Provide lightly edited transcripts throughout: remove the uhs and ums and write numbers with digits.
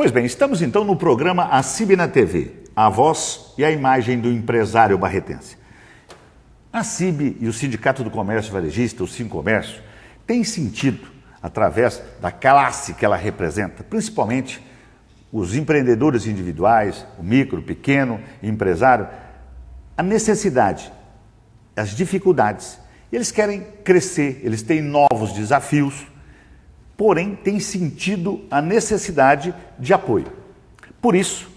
Pois bem, estamos então no programa ACIB na TV, a voz e a imagem do empresário barretense. A ACIB e o Sindicato do Comércio Varejista, o Sincomércio, têm sentido, através da classe que ela representa, principalmente os empreendedores individuais, o micro, pequeno empresário, a necessidade, as dificuldades. Eles querem crescer, eles têm novos desafios, porém tem sentido a necessidade de apoio. Por isso,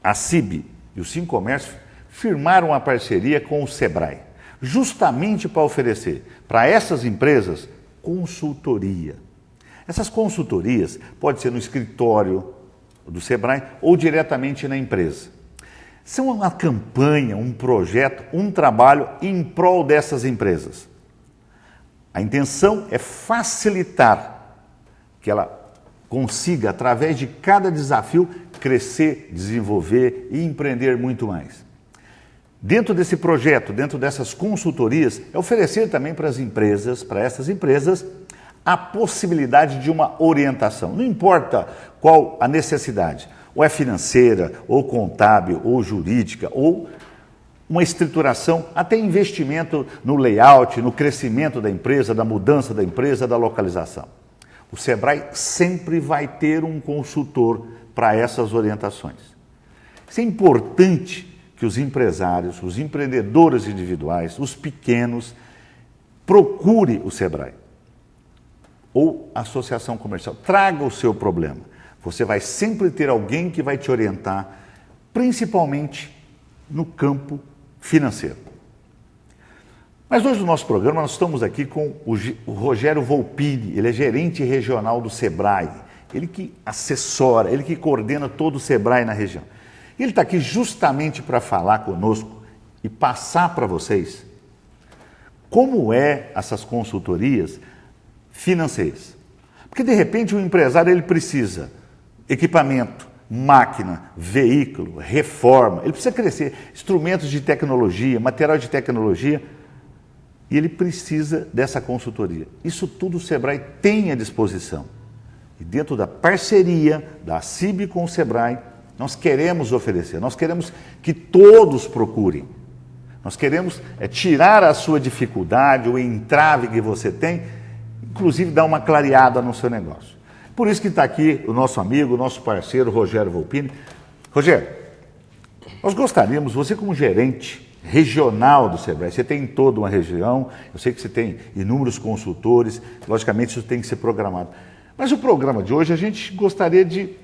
a ACIB e o Sincomércio firmaram uma parceria com o Sebrae, justamente para oferecer para essas empresas consultoria. Essas consultorias podem ser no escritório do Sebrae ou diretamente na empresa. São uma campanha, um projeto, um trabalho em prol dessas empresas. A intenção é facilitar que ela consiga, através de cada desafio, crescer, desenvolver e empreender muito mais. Dentro desse projeto, dentro dessas consultorias, é oferecer também para as empresas, para essas empresas, a possibilidade de uma orientação. Não importa qual a necessidade, ou é financeira, ou contábil, ou jurídica, ou uma estruturação, até investimento no layout, no crescimento da empresa, da mudança da empresa, da localização. O Sebrae sempre vai ter um consultor para essas orientações. Isso é importante que os empresários, os empreendedores individuais, os pequenos, procure o Sebrae ou a associação comercial. Traga o seu problema. Você vai sempre ter alguém que vai te orientar, principalmente no campo financeiro. Mas hoje no nosso programa nós estamos aqui com o Rogério Volpini, ele é gerente regional do Sebrae, ele que assessora, ele que coordena todo o Sebrae na região. Ele está aqui justamente para falar conosco e passar para vocês como é essas consultorias financeiras. Porque de repente o empresário ele precisa equipamento, máquina, veículo, reforma, ele precisa crescer, instrumentos de tecnologia, material de tecnologia, e ele precisa dessa consultoria. Isso tudo o Sebrae tem à disposição. E dentro da parceria da ACIB com o Sebrae, nós queremos oferecer, nós queremos que todos procurem. Nós queremos tirar a sua dificuldade, o entrave que você tem, inclusive dar uma clareada no seu negócio. Por isso que está aqui o nosso amigo, o nosso parceiro, Rogério Volpini. Rogério, nós gostaríamos, você como gerente regional do Sebrae, você tem em toda uma região, eu sei que você tem inúmeros consultores, logicamente isso tem que ser programado. Mas o programa de hoje a gente gostaria de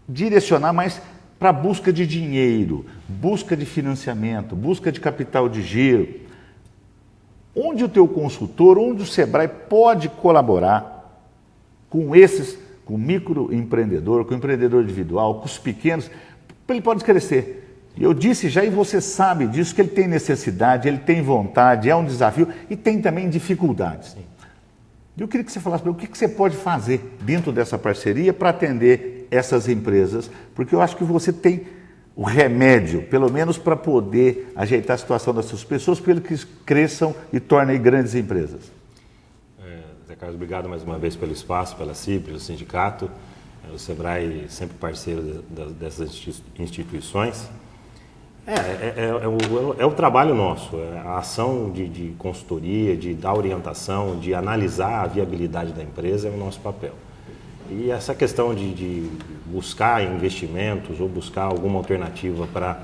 direcionar mais para a busca de dinheiro, busca de financiamento, busca de capital de giro. Onde o teu consultor, onde o Sebrae pode colaborar com com o microempreendedor, com o empreendedor individual, com os pequenos, para ele pode crescer. E eu disse já, e você sabe disso, que ele tem necessidade, ele tem vontade, é um desafio e tem também dificuldades. Sim. Eu queria que você falasse para mim o que você pode fazer dentro dessa parceria para atender essas empresas, porque eu acho que você tem o remédio, pelo menos para poder ajeitar a situação dessas pessoas, para que eles cresçam e tornem grandes empresas. Zé Carlos, obrigado mais uma vez pelo espaço, pela CIB, pelo sindicato. O Sebrae sempre parceiro dessas instituições. É o trabalho nosso, a ação de consultoria, de dar orientação, de analisar a viabilidade da empresa é o nosso papel. E essa questão de buscar investimentos ou buscar alguma alternativa para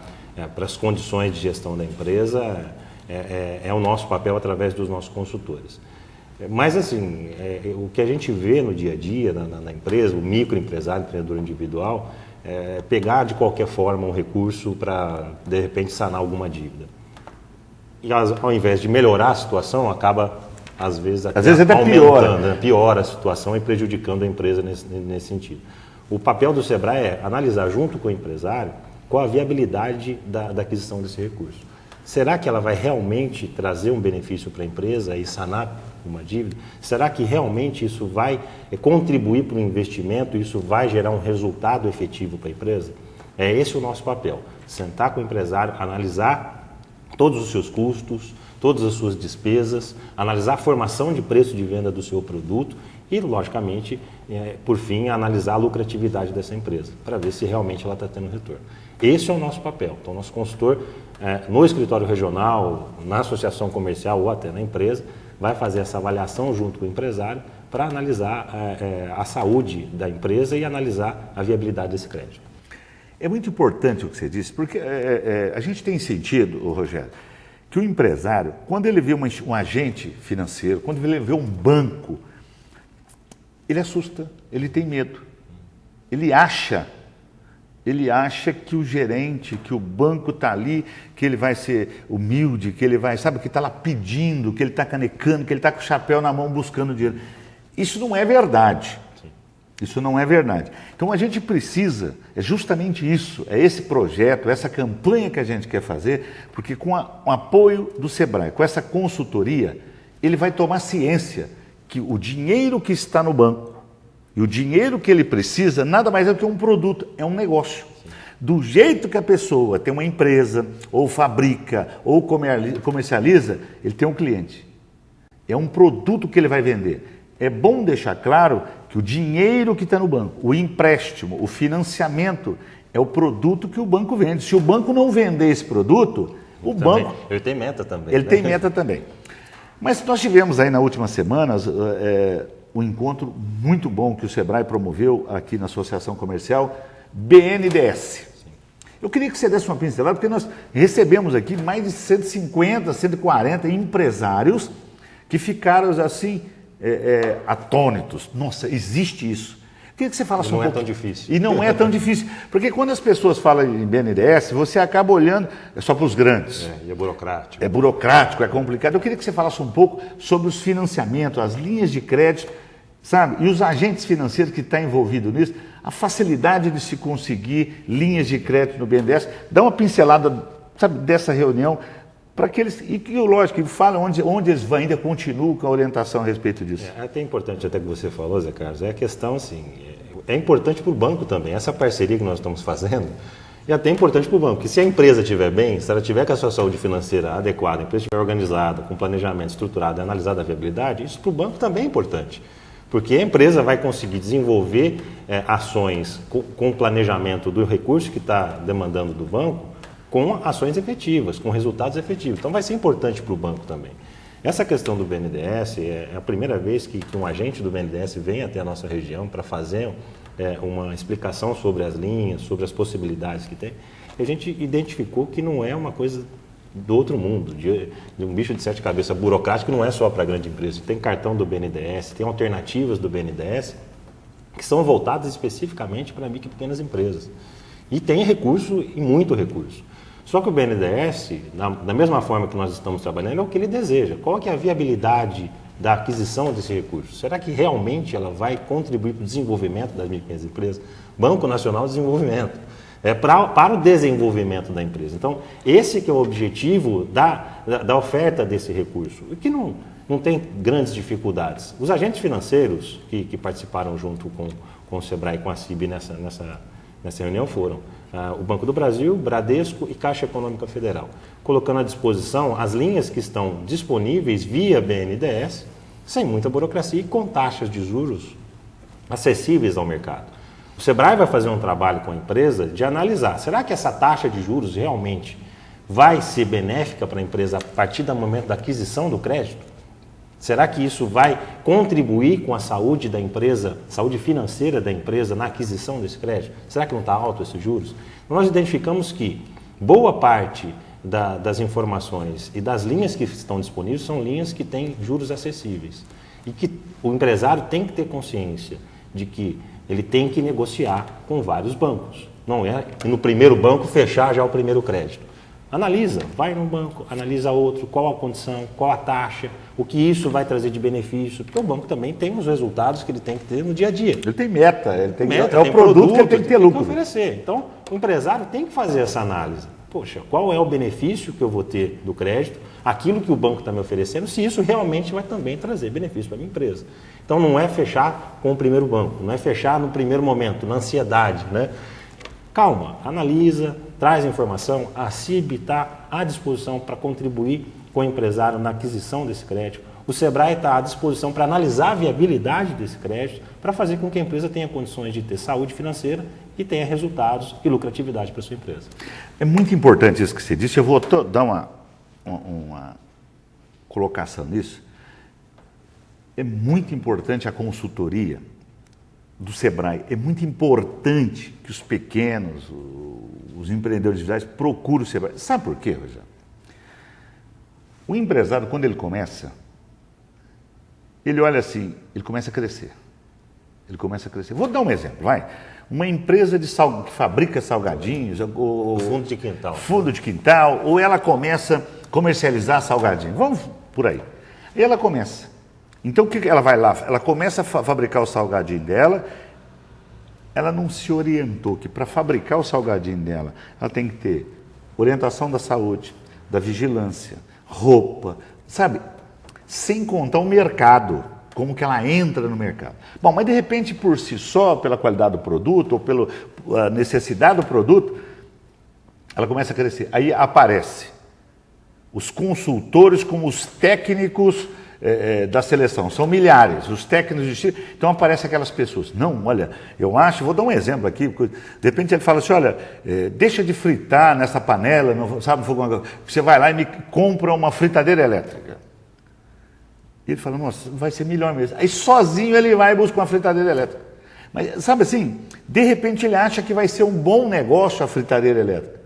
as condições de gestão da empresa é o nosso papel através dos nossos consultores. Mas assim, o que a gente vê no dia a dia na empresa, o microempresário, empreendedor individual, pegar de qualquer forma um recurso para, de repente, sanar alguma dívida. E ao invés de melhorar a situação, acaba, às vezes até aumentando, piora a situação e prejudicando a empresa nesse sentido. O papel do Sebrae é analisar junto com o empresário qual a viabilidade da aquisição desse recurso. Será que ela vai realmente trazer um benefício para a empresa e sanar uma dívida? Será que realmente isso vai contribuir para o investimento e isso vai gerar um resultado efetivo para a empresa? É esse o nosso papel, sentar com o empresário, analisar todos os seus custos, todas as suas despesas, analisar a formação de preço de venda do seu produto e, logicamente, por fim, analisar a lucratividade dessa empresa, para ver se realmente ela está tendo retorno. Esse é o nosso papel. Então, nosso consultor, no escritório regional, na associação comercial ou até na empresa, vai fazer essa avaliação junto com o empresário para analisar a saúde da empresa e analisar a viabilidade desse crédito. É muito importante o que você disse, porque a gente tem sentido, Rogério, que o empresário, quando ele vê um agente financeiro, quando ele vê um banco, ele assusta, ele tem medo, ele acha que o gerente, que o banco está ali, que ele vai ser humilde, que ele vai, sabe, que está lá pedindo, que ele está canecando, que ele está com o chapéu na mão buscando dinheiro. Isso não é verdade. Isso não é verdade. Então a gente precisa, é justamente isso, é esse projeto, essa campanha que a gente quer fazer, porque com o apoio do Sebrae, com essa consultoria, ele vai tomar ciência que o dinheiro que está no banco e o dinheiro que ele precisa nada mais é do que um produto, é um negócio. Do jeito que a pessoa tem uma empresa, ou fabrica, ou comercializa, ele tem um cliente. É um produto que ele vai vender. É bom deixar claro que o dinheiro que está no banco, o empréstimo, o financiamento, é o produto que o banco vende. Se o banco não vender esse produto, o banco... Ele tem meta também. Ele tem meta também. Mas nós tivemos aí nas últimas semanas um encontro muito bom que o Sebrae promoveu aqui na Associação Comercial, BNDES. Eu queria que você desse uma pincelada, porque nós recebemos aqui mais de 150, 140 empresários que ficaram assim... atônitos. Nossa, existe isso. Queria que você falasse um pouco. Não é tão difícil. E não é tão difícil. Porque quando as pessoas falam em BNDES, você acaba olhando só para os grandes. E é burocrático. É burocrático, é complicado. Eu queria que você falasse um pouco sobre os financiamentos, as linhas de crédito, sabe? E os agentes financeiros que estão envolvidos nisso, a facilidade de se conseguir linhas de crédito no BNDES. Dá uma pincelada, sabe, dessa reunião, para que eles, e lógico, falam onde eles ainda continuam com a orientação a respeito disso. É até importante, até que você falou, Zé Carlos, é a questão assim, é importante para o banco também, essa parceria que nós estamos fazendo é até importante para o banco, porque se a empresa estiver bem, se ela tiver com a sua saúde financeira adequada, a empresa estiver organizada, com planejamento estruturado e analisada a viabilidade, isso para o banco também é importante, porque a empresa vai conseguir desenvolver ações com o planejamento do recurso que está demandando do banco, com ações efetivas, com resultados efetivos. Então vai ser importante para o banco também. Essa questão do BNDES é a primeira vez que um agente do BNDES vem até a nossa região para fazer uma explicação sobre as linhas, sobre as possibilidades que tem. E a gente identificou que não é uma coisa do outro mundo, de um bicho de sete cabeças burocrático, não é só para grande empresa. Tem cartão do BNDES, tem alternativas do BNDES que são voltadas especificamente para micro e pequenas empresas. E tem recurso e muito recurso. Só que o BNDES, da mesma forma que nós estamos trabalhando, é o que ele deseja. Qual que é a viabilidade da aquisição desse recurso? Será que realmente ela vai contribuir para o desenvolvimento das micro e pequenas empresas? Banco Nacional de Desenvolvimento. Para o desenvolvimento da empresa. Então, esse que é o objetivo da oferta desse recurso, e que não tem grandes dificuldades. Os agentes financeiros que participaram junto com o Sebrae e com a CIB nessa reunião foram o Banco do Brasil, Bradesco e Caixa Econômica Federal, colocando à disposição as linhas que estão disponíveis via BNDES, sem muita burocracia e com taxas de juros acessíveis ao mercado. O Sebrae vai fazer um trabalho com a empresa de analisar, será que essa taxa de juros realmente vai ser benéfica para a empresa a partir do momento da aquisição do crédito? Será que isso vai contribuir com a saúde da empresa, saúde financeira da empresa na aquisição desse crédito? Será que não está alto esses juros? Nós identificamos que boa parte das informações e das linhas que estão disponíveis são linhas que têm juros acessíveis. E que o empresário tem que ter consciência de que ele tem que negociar com vários bancos. Não é no primeiro banco fechar já o primeiro crédito. Analisa, vai num banco, analisa outro, qual a condição, qual a taxa, o que isso vai trazer de benefício, porque o banco também tem os resultados que ele tem que ter no dia a dia. Ele tem meta, é o produto que ele tem que ter lucro. Tem que oferecer. Então, o empresário tem que fazer essa análise. Poxa, qual é o benefício que eu vou ter do crédito, aquilo que o banco está me oferecendo, se isso realmente vai também trazer benefício para a minha empresa. Então, não é fechar com o primeiro banco, não é fechar no primeiro momento, na ansiedade, né? Calma, analisa, traz informação, a CIB está à disposição para contribuir com o empresário na aquisição desse crédito. O Sebrae está à disposição para analisar a viabilidade desse crédito, para fazer com que a empresa tenha condições de ter saúde financeira e tenha resultados e lucratividade para a sua empresa. É muito importante isso que você disse. Eu vou dar uma colocação nisso. É muito importante a consultoria do Sebrae. É muito importante que os pequenos, os empreendedores individuais procurem o Sebrae. Sabe por quê, Rogério? O empresário, quando ele começa, ele olha assim, ele começa a crescer. Ele começa a crescer. Vou dar um exemplo, vai. Uma empresa que fabrica salgadinhos, ou fundo de quintal. Fundo de quintal, ou ela começa a comercializar salgadinhos. Vamos por aí. E ela começa. Então, o que ela vai lá? Ela começa a fabricar o salgadinho dela, ela não se orientou que para fabricar o salgadinho dela, ela tem que ter orientação da saúde, da vigilância, roupa, sabe? Sem contar o mercado, como que ela entra no mercado. Bom, mas de repente, por si só, pela qualidade do produto ou pela necessidade do produto, ela começa a crescer. Aí aparece os consultores como os técnicos da seleção. São milhares, os técnicos de estilo. Então aparecem aquelas pessoas. Não, olha, eu acho, vou dar um exemplo aqui, de repente ele fala assim, olha, deixa de fritar nessa panela, sabe, você vai lá e me compra uma fritadeira elétrica. E ele fala, nossa, vai ser melhor mesmo. Aí sozinho ele vai e busca uma fritadeira elétrica. Mas sabe assim, de repente ele acha que vai ser um bom negócio a fritadeira elétrica.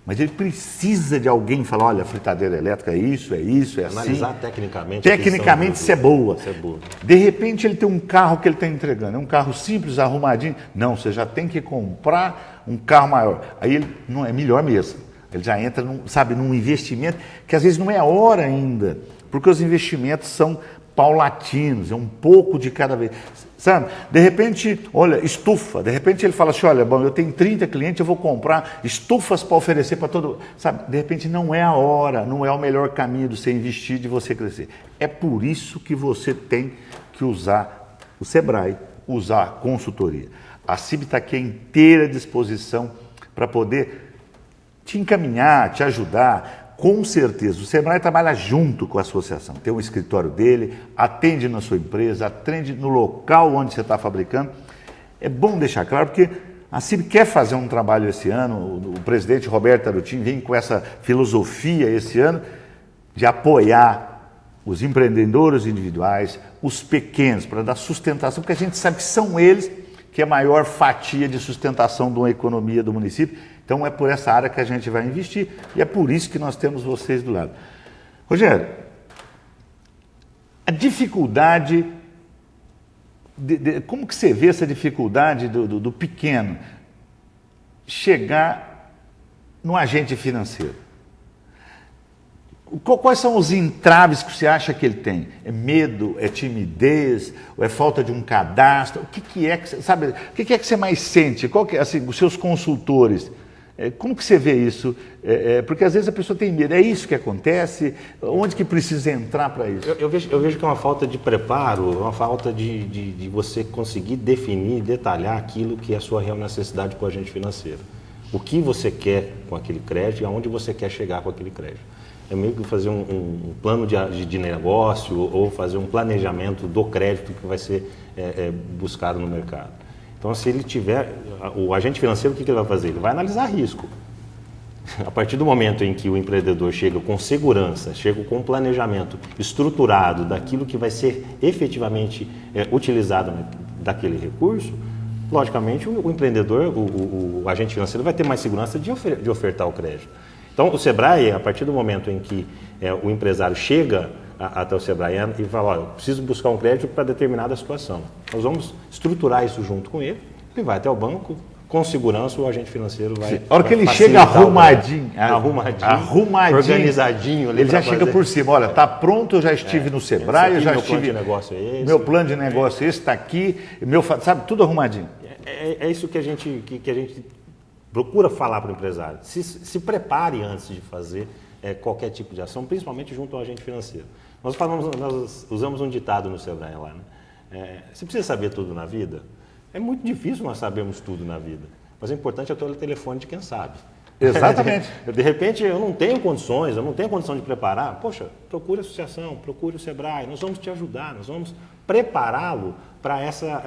Mas ele precisa de alguém falar, olha, a fritadeira elétrica é isso, é assim. Analisar tecnicamente. Tecnicamente isso é boa. Isso é boa. De repente ele tem um carro que ele está entregando, é um carro simples, arrumadinho. Não, você já tem que comprar um carro maior. Aí ele não é melhor mesmo. Ele já entra, num investimento que às vezes não é a hora ainda, porque os investimentos são paulatinos, é um pouco de cada vez. Sabe? De repente, olha, estufa. De repente ele fala assim, olha, bom, eu tenho 30 clientes, eu vou comprar estufas para oferecer para todo... Sabe? De repente não é a hora, não é o melhor caminho de você investir, de você crescer. É por isso que você tem que usar o Sebrae, usar a consultoria. A CIB está aqui à inteira disposição para poder te encaminhar, te ajudar. Com certeza, o Sebrae trabalha junto com a associação, tem um escritório dele, atende na sua empresa, atende no local onde você está fabricando. É bom deixar claro, porque a CIB quer fazer um trabalho esse ano, o presidente Roberto Arutin vem com essa filosofia esse ano de apoiar os empreendedores individuais, os pequenos, para dar sustentação, porque a gente sabe que são eles que é a maior fatia de sustentação de uma economia do município. Então é por essa área que a gente vai investir e é por isso que nós temos vocês do lado. Rogério, a dificuldade, como que você vê essa dificuldade do pequeno chegar no agente financeiro? Quais são os entraves que você acha que ele tem? É medo, é timidez, ou é falta de um cadastro? O que é que você, sabe? O que é que você mais sente? Qual que é, assim, os seus consultores? Como que você vê isso? Porque às vezes a pessoa tem medo. É isso que acontece? Onde que precisa entrar para isso? Eu vejo que é uma falta de preparo, uma falta de você conseguir definir, detalhar aquilo que é a sua real necessidade com o agente financeiro. O que você quer com aquele crédito e aonde você quer chegar com aquele crédito. É meio que fazer um plano de negócio ou fazer um planejamento do crédito que vai ser buscado no mercado. Então, se ele tiver, o agente financeiro, o que ele vai fazer? Ele vai analisar risco. A partir do momento em que o empreendedor chega com segurança, chega com um planejamento estruturado daquilo que vai ser efetivamente utilizado daquele recurso, logicamente o empreendedor, o agente financeiro vai ter mais segurança de ofertar o crédito. Então, o Sebrae, a partir do momento em que o empresário chega até o Sebrae e fala, olha, eu preciso buscar um crédito para determinada situação. Nós vamos estruturar isso junto com ele, ele vai até o banco, com segurança o agente financeiro vai... A hora que ele chega arrumadinho, organizadinho... Ele já chega por cima, olha, está pronto, eu já estive no Sebrae, eu já estive... Meu plano de negócio é esse. Meu plano de negócio é esse, está aqui, sabe, tudo arrumadinho. É isso que a gente procura falar para o empresário. Se prepare antes de fazer qualquer tipo de ação, principalmente junto ao agente financeiro. Nós usamos um ditado no Sebrae lá, né? Você precisa saber tudo na vida? É muito difícil nós sabermos tudo na vida, mas o importante é ter o telefone de quem sabe. Exatamente. De repente eu não tenho condições, eu não tenho condição de preparar. Poxa, procure a associação, procure o Sebrae, nós vamos te ajudar, nós vamos prepará-lo para essa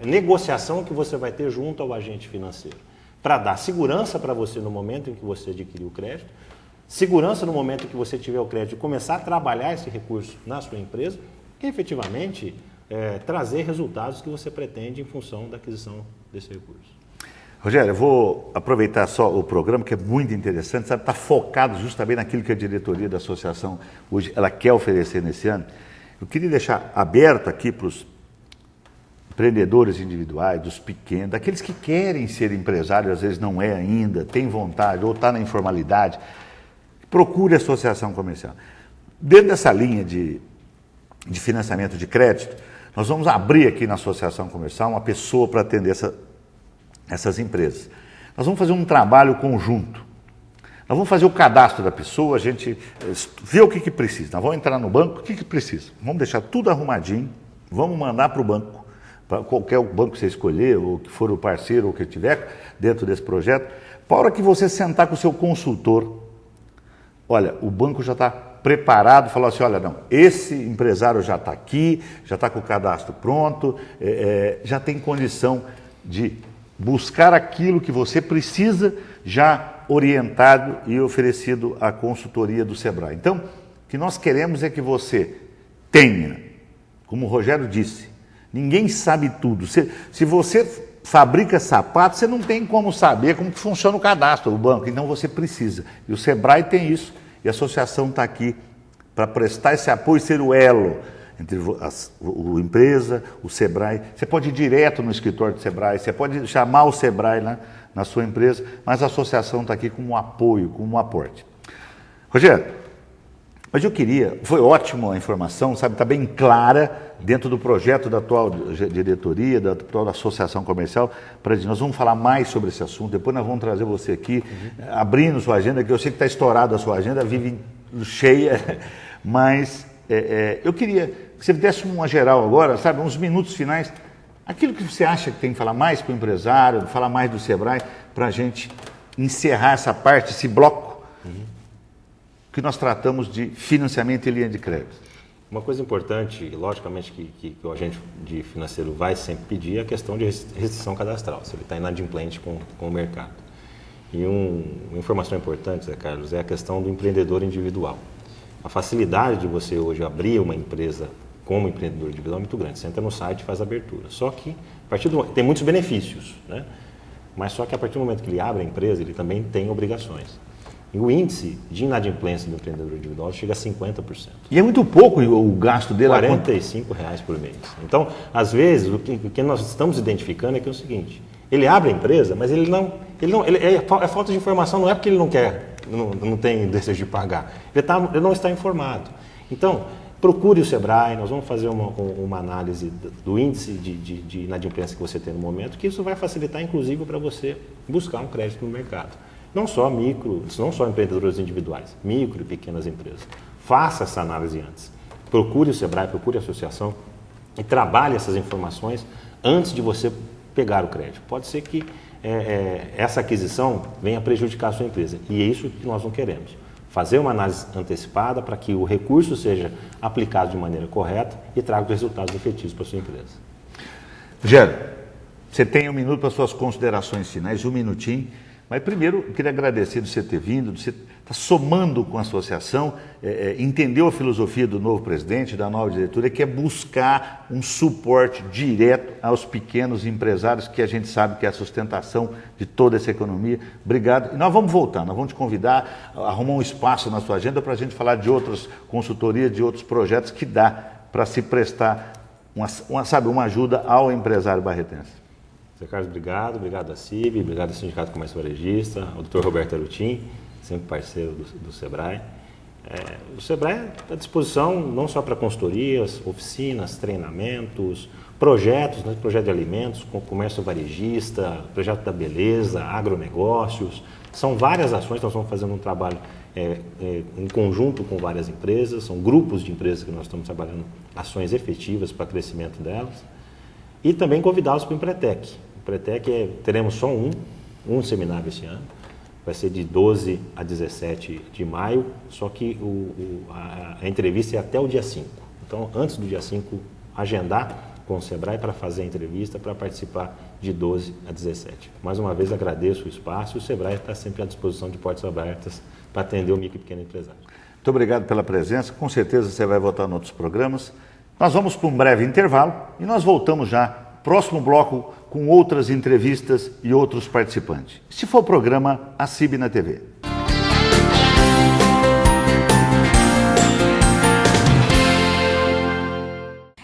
negociação que você vai ter junto ao agente financeiro. Para dar segurança para você no momento em que você adquirir o crédito, segurança no momento em que você tiver o crédito e começar a trabalhar esse recurso na sua empresa e efetivamente trazer resultados que você pretende em função da aquisição desse recurso. Rogério, eu vou aproveitar só o programa, que é muito interessante, sabe, está focado justamente naquilo que a diretoria da associação hoje ela quer oferecer nesse ano. Eu queria deixar aberto aqui para os empreendedores individuais, dos pequenos, daqueles que querem ser empresários, às vezes não é ainda, tem vontade ou está na informalidade, procure a associação comercial. Dentro dessa linha de financiamento de crédito, nós vamos abrir aqui na associação comercial uma pessoa para atender essas empresas. Nós vamos fazer um trabalho conjunto. Nós vamos fazer o cadastro da pessoa, a gente vê o que precisa. Nós vamos entrar no banco, o que precisa. Vamos deixar tudo arrumadinho, vamos mandar para o banco, para qualquer banco que você escolher, ou que for o parceiro, ou que tiver dentro desse projeto, para a hora que você sentar com o seu consultor, olha, o banco já está preparado, falou assim, olha, não, esse empresário já está aqui, já está com o cadastro pronto, já tem condição de buscar aquilo que você precisa, já orientado e oferecido à consultoria do Sebrae. Então, o que nós queremos é que você tenha, como o Rogério disse, ninguém sabe tudo. Se você fabrica sapato, você não tem como saber como que funciona o cadastro do banco, então você precisa. E o Sebrae tem isso, e a associação está aqui para prestar esse apoio e ser o elo entre a empresa, o Sebrae. Você pode ir direto no escritório do Sebrae, você pode chamar o Sebrae na sua empresa, mas a associação está aqui como um apoio, como um aporte. Rogério, mas eu queria, foi ótima a informação, sabe, está bem clara dentro do projeto da atual diretoria, da atual associação comercial, nós vamos falar mais sobre esse assunto, depois nós vamos trazer você aqui, abrindo sua agenda, que eu sei que está estourada a sua agenda, vive cheia, mas eu queria que você desse uma geral agora, sabe, uns minutos finais, aquilo que você acha que tem que falar mais para o empresário, falar mais do Sebrae, para a gente encerrar essa parte, esse bloco, que nós tratamos de financiamento e linha de crédito. Uma coisa importante, logicamente, que o agente de financeiro vai sempre pedir é a questão de restrição cadastral, se ele está inadimplente com o mercado. E uma informação importante, Zé Carlos, é a questão do empreendedor individual. A facilidade de você hoje abrir uma empresa como empreendedor individual é muito grande. Você entra no site e faz a abertura. Só que, tem muitos benefícios, né? Mas só que a partir do momento que ele abre a empresa, ele também tem obrigações. E o índice de inadimplência do empreendedor individual chega a 50%. E é muito pouco o gasto dele. R$45 por mês. Então, às vezes, o que nós estamos identificando é que é o seguinte, ele abre a empresa, mas é falta de informação, não é porque ele não quer, não tem desejo de pagar. Ele não está informado. Então, procure o Sebrae, nós vamos fazer uma análise do índice de inadimplência que você tem no momento, que isso vai facilitar, inclusive, para você buscar um crédito no mercado. Não só empreendedores individuais, micro e pequenas empresas. Faça essa análise antes. Procure o Sebrae, procure a associação e trabalhe essas informações antes de você pegar o crédito. Pode ser que essa aquisição venha prejudicar a sua empresa e é isso que nós não queremos. Fazer uma análise antecipada para que o recurso seja aplicado de maneira correta e traga os resultados efetivos para a sua empresa. Rogério, você tem um minuto para suas considerações finais, um minutinho. Mas primeiro, eu queria agradecer de você ter vindo, de você estar somando com a associação, entendeu a filosofia do novo presidente, da nova diretoria, que é buscar um suporte direto aos pequenos empresários, que a gente sabe que é a sustentação de toda essa economia. Obrigado. E nós vamos voltar, nós vamos te convidar a arrumar um espaço na sua agenda para a gente falar de outras consultorias, de outros projetos que dá para se prestar uma ajuda ao empresário barretense. Zé Carlos, obrigado à CIB, obrigado ao Sindicato do Comércio Varejista, ao Dr. Roberto Arutin, sempre parceiro do Sebrae. O Sebrae está à disposição não só para consultorias, oficinas, treinamentos, projetos, né, projeto de alimentos, com comércio varejista, projeto da beleza, agronegócios. São várias ações, nós estamos fazendo um trabalho em conjunto com várias empresas, são grupos de empresas que nós estamos trabalhando ações efetivas para crescimento delas. E também convidá-los para o Empretec. O Empretec teremos só um seminário esse ano, vai ser de 12 a 17 de maio, só que a entrevista é até o dia 5. Então, antes do dia 5, agendar com o Sebrae para fazer a entrevista, para participar de 12 a 17. Mais uma vez, agradeço o espaço e o Sebrae está sempre à disposição de portas abertas para atender o micro e pequeno empresário. Muito obrigado pela presença, com certeza você vai voltar em outros programas. Nós vamos para um breve intervalo e nós voltamos já, próximo bloco, com outras entrevistas e outros participantes. Este foi o programa ACIB na TV.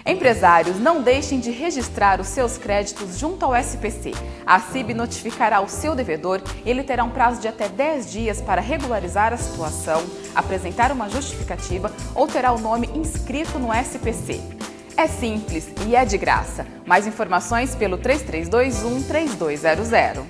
Empresários, não deixem de registrar os seus créditos junto ao SPC. A ACIB notificará o seu devedor e ele terá um prazo de até 10 dias para regularizar a situação, apresentar uma justificativa ou terá o nome inscrito no SPC. É simples e é de graça. Mais informações pelo 3321-3200.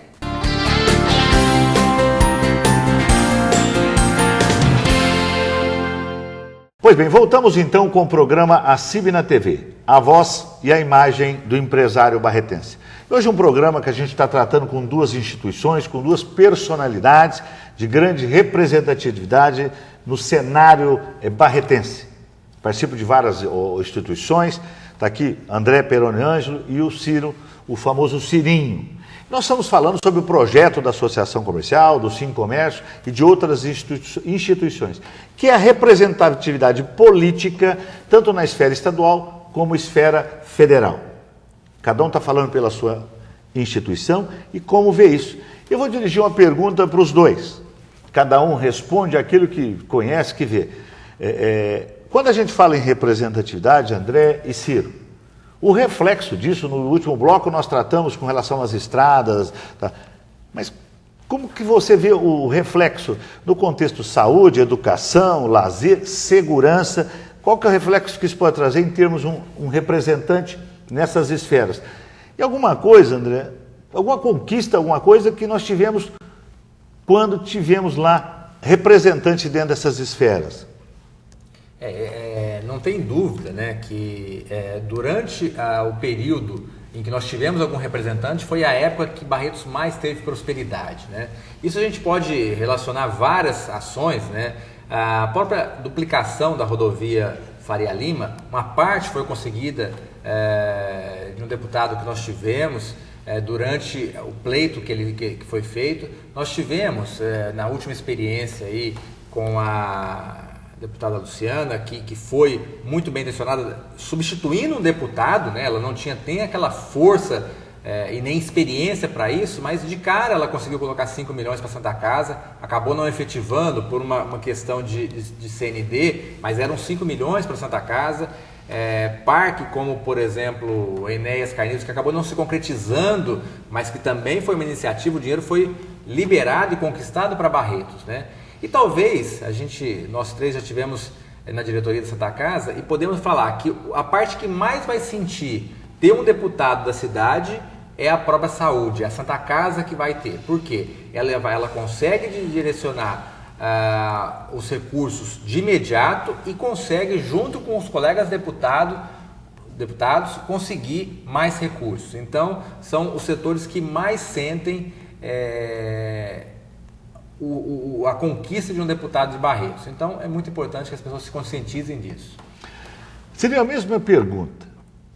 Pois bem, voltamos então com o programa ACIB na TV, a voz e a imagem do empresário barretense. Hoje um programa que a gente está tratando com duas instituições, com duas personalidades de grande representatividade no cenário barretense. Participo de várias instituições, está aqui André Peroni Ângelo e o Ciro, o famoso Cirinho. Nós estamos falando sobre o projeto da Associação Comercial, do Sim Comércio e de outras instituições, que é a representatividade política, tanto na esfera estadual como esfera federal. Cada um está falando pela sua instituição e como vê isso. Eu vou dirigir uma pergunta para os dois. Cada um responde aquilo que conhece, que vê. Quando a gente fala em representatividade, André e Ciro, o reflexo disso, no último bloco nós tratamos com relação às estradas, tá? Mas como que você vê o reflexo no contexto saúde, educação, lazer, segurança? Qual que é o reflexo que isso pode trazer em termos de um representante nessas esferas? E alguma coisa, André, alguma conquista, alguma coisa que nós tivemos quando tivemos lá representante dentro dessas esferas? Não tem dúvida, né, que durante o período em que nós tivemos algum representante foi a época que Barretos mais teve prosperidade, né? Isso a gente pode relacionar várias ações, né? A própria duplicação da rodovia Faria Lima, uma parte foi conseguida de um deputado que nós tivemos durante o pleito que foi feito. Nós tivemos na última experiência aí com a deputada Luciana, que foi muito bem intencionada, substituindo um deputado, né? Ela não tem aquela força e nem experiência para isso, mas de cara ela conseguiu colocar 5 milhões para Santa Casa, acabou não efetivando por uma questão de CND, mas eram 5 milhões para Santa Casa. Parque como, por exemplo, o Enéas Carneiros, que acabou não se concretizando, mas que também foi uma iniciativa, o dinheiro foi liberado e conquistado para Barretos, né? E talvez nós três já tivemos na diretoria da Santa Casa e podemos falar que a parte que mais vai sentir ter um deputado da cidade é a própria saúde, é a Santa Casa que vai ter. Por quê? Ela consegue direcionar os recursos de imediato e consegue, junto com os colegas deputados, conseguir mais recursos. Então, são os setores que mais sentem a conquista de um deputado de Barretos. Então, é muito importante que as pessoas se conscientizem disso. Seria a mesma pergunta.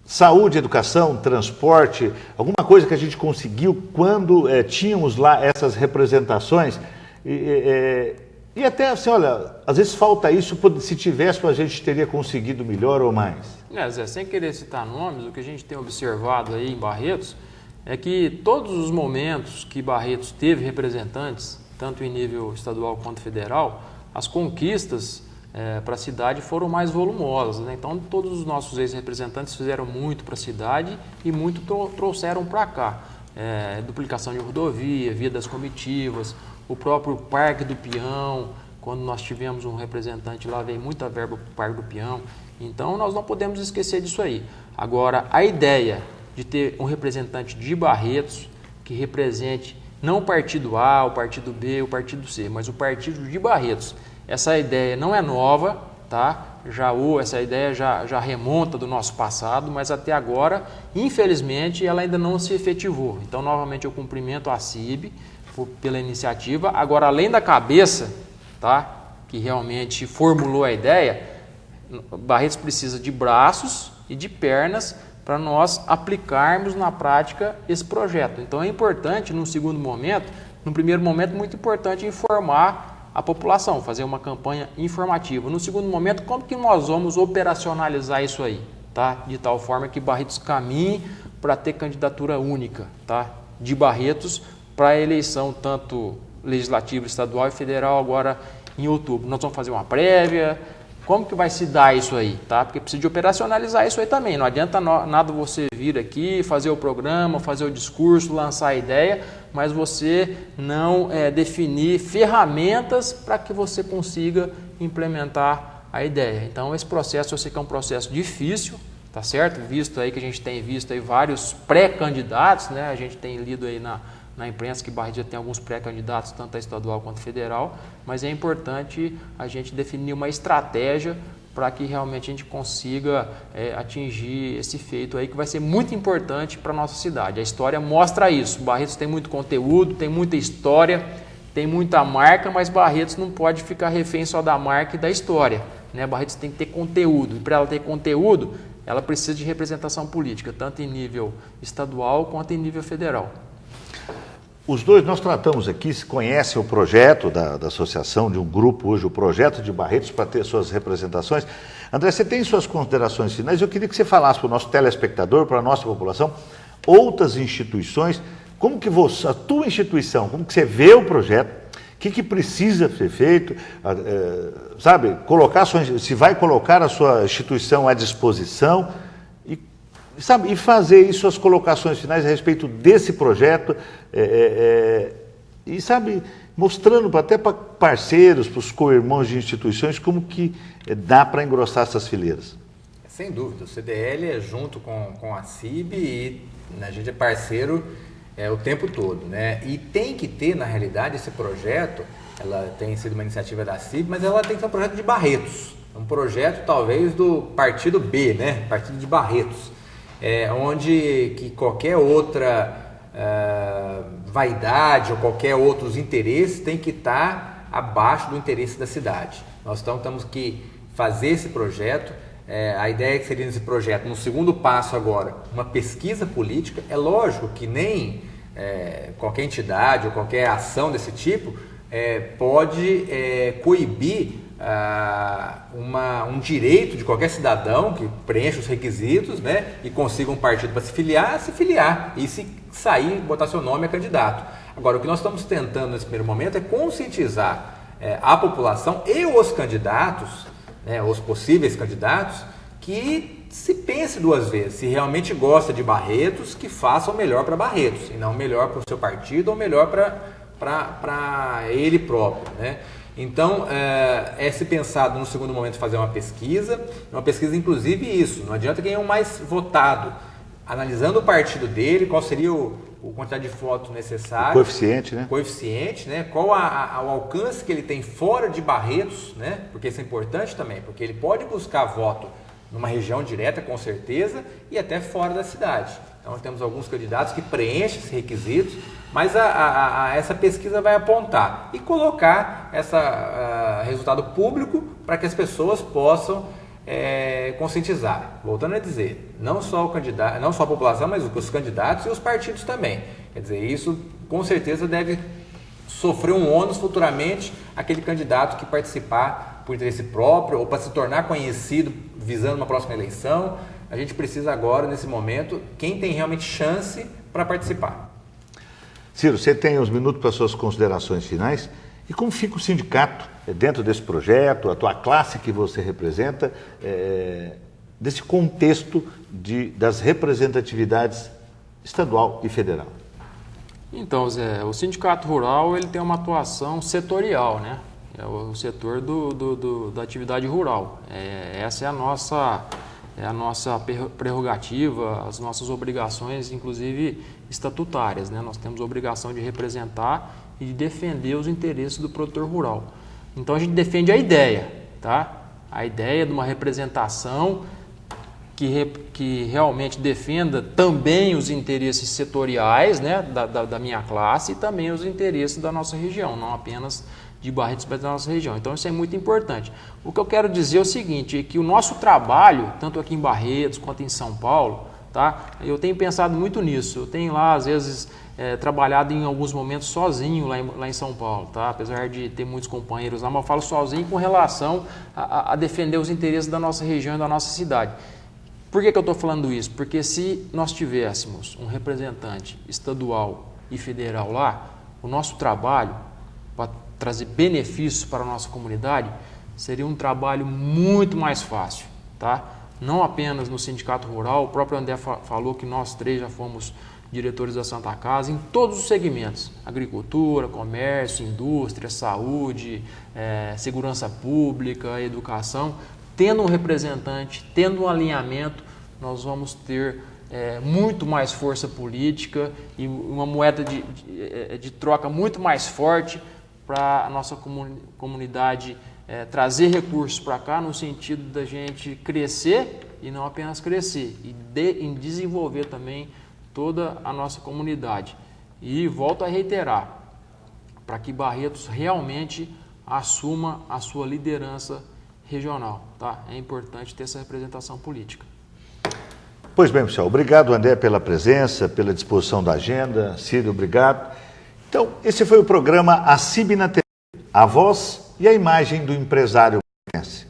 Saúde, educação, transporte, alguma coisa que a gente conseguiu quando tínhamos lá essas representações e até assim, olha, às vezes falta isso, se tivesse a gente teria conseguido melhor ou mais. Zé, sem querer citar nomes, o que a gente tem observado aí em Barretos é que todos os momentos que Barretos teve representantes, tanto em nível estadual quanto federal, as conquistas para a cidade foram mais volumosas, né? Então, todos os nossos ex-representantes fizeram muito para a cidade e muito trouxeram para cá. Duplicação de rodovia, via das comitivas, o próprio Parque do Peão, quando nós tivemos um representante lá, veio muita verba para o Parque do Peão. Então, nós não podemos esquecer disso aí. Agora, a ideia de ter um representante de Barretos que represente não o partido A, o partido B, o partido C, mas o partido de Barretos. Essa ideia não é nova, tá? Essa ideia já remonta do nosso passado, mas até agora, infelizmente, ela ainda não se efetivou. Então, novamente, eu cumprimento a ACIB pela iniciativa. Agora, além da cabeça, tá, que realmente formulou a ideia, Barretos precisa de braços e de pernas para nós aplicarmos na prática esse projeto. Então é importante, no primeiro momento, muito importante informar a população, fazer uma campanha informativa. No segundo momento, como que nós vamos operacionalizar isso aí, tá? De tal forma que Barretos caminhe para ter candidatura única, tá? De Barretos para a eleição tanto legislativa, estadual e federal agora em outubro. Nós vamos fazer uma prévia. Como que vai se dar isso aí, tá? Porque precisa de operacionalizar isso aí também. Não adianta nada você vir aqui, fazer o programa, fazer o discurso, lançar a ideia, mas você não definir ferramentas para que você consiga implementar a ideia. Então, esse processo eu sei que é um processo difícil, tá certo? Visto aí que a gente tem visto aí vários pré-candidatos, né? A gente tem lido aí na imprensa que Barretos já tem alguns pré-candidatos, tanto a estadual quanto a federal, mas é importante a gente definir uma estratégia para que realmente a gente consiga atingir esse feito aí, que vai ser muito importante para a nossa cidade. A história mostra isso. Barretos tem muito conteúdo, tem muita história, tem muita marca, mas Barretos não pode ficar refém só da marca e da história, né? Barretos tem que ter conteúdo, e para ela ter conteúdo, ela precisa de representação política, tanto em nível estadual quanto em nível federal. Os dois nós tratamos aqui, se conhecem o projeto da associação, de um grupo hoje, o projeto de Barretos, para ter suas representações. André, você tem suas considerações finais? Eu queria que você falasse para o nosso telespectador, para a nossa população, outras instituições, como que você, a tua instituição, como que você vê o projeto, o que precisa ser feito, sabe, se vai colocar a sua instituição à disposição, e fazer aí suas colocações finais a respeito desse projeto, e mostrando até para parceiros, para os co-irmãos de instituições, como que dá para engrossar essas fileiras. Sem dúvida, o CDL é junto com a CIB e a gente é parceiro o tempo todo, né? E tem que ter, na realidade, esse projeto, ela tem sido uma iniciativa da CIB, mas ela tem que ser um projeto de Barretos, um projeto talvez do partido B, né? Partido de Barretos. Onde que qualquer outra vaidade ou qualquer outros interesses tem que estar abaixo do interesse da cidade. Nós temos que fazer esse projeto, a ideia é que seria nesse projeto, no segundo passo agora, uma pesquisa política. É lógico que nem qualquer entidade ou qualquer ação desse tipo pode coibir um direito de qualquer cidadão que preencha os requisitos, né, e consiga um partido para se filiar e se sair, botar seu nome a candidato. Agora, o que nós estamos tentando nesse primeiro momento é conscientizar a população e os candidatos, né, os possíveis candidatos, que se pense duas vezes, se realmente gosta de Barretos, que faça o melhor para Barretos, e não o melhor para o seu partido ou o melhor para ele próprio, né? Então, se pensado no segundo momento fazer uma pesquisa inclusive isso, não adianta quem é o mais votado, analisando o partido dele, qual seria o quantidade de votos necessário, o coeficiente, né? Qual o alcance que ele tem fora de Barretos, né? Porque isso é importante também, porque ele pode buscar voto numa região direta, com certeza, e até fora da cidade. Então, temos alguns candidatos que preenchem esses requisitos, mas essa pesquisa vai apontar e colocar esse resultado público para que as pessoas possam conscientizar. Voltando a dizer, não só a população, mas os candidatos e os partidos também. Quer dizer, isso com certeza deve sofrer um ônus futuramente aquele candidato que participar por interesse próprio ou para se tornar conhecido visando uma próxima eleição. A gente precisa agora, nesse momento, quem tem realmente chance para participar. Ciro, você tem uns minutos para suas considerações finais. E como fica o sindicato dentro desse projeto, a tua classe que você representa, desse contexto das representatividades estadual e federal? Então, Zé, o Sindicato Rural ele tem uma atuação setorial, né? É o setor da atividade rural. Essa é a nossa prerrogativa, as nossas obrigações, inclusive estatutárias, né? Nós temos a obrigação de representar e de defender os interesses do produtor rural. Então a gente defende a ideia, tá? A ideia de uma representação que realmente defenda também os interesses setoriais, né, da minha classe e também os interesses da nossa região, não apenas de Barretos, mas da nossa região. Então isso é muito importante. O que eu quero dizer é o seguinte, é que o nosso trabalho, tanto aqui em Barretos quanto em São Paulo, tá, eu tenho pensado muito nisso. Eu tenho lá, às vezes, trabalhado em alguns momentos sozinho lá em São Paulo, tá? Apesar de ter muitos companheiros lá, mas eu falo sozinho com relação a defender os interesses da nossa região e da nossa cidade. Por que eu estou falando isso? Porque se nós tivéssemos um representante estadual e federal lá, o nosso trabalho para trazer benefícios para a nossa comunidade seria um trabalho muito mais fácil, tá? Não apenas no Sindicato Rural, o próprio André falou que nós três já fomos diretores da Santa Casa em todos os segmentos, agricultura, comércio, indústria, saúde, segurança pública, educação. Tendo um representante, tendo um alinhamento, nós vamos ter muito mais força política e uma moeda de troca muito mais forte para a nossa comunidade trazer recursos para cá no sentido da gente crescer e não apenas crescer, e em desenvolver também toda a nossa comunidade. E volto a reiterar, para que Barretos realmente assuma a sua liderança regional, tá? É importante ter essa representação política. Pois bem, pessoal, obrigado, André, pela presença, pela disposição da agenda. Ciro, obrigado. Então, esse foi o programa A CIB na TV, a voz e a imagem do empresário barretense.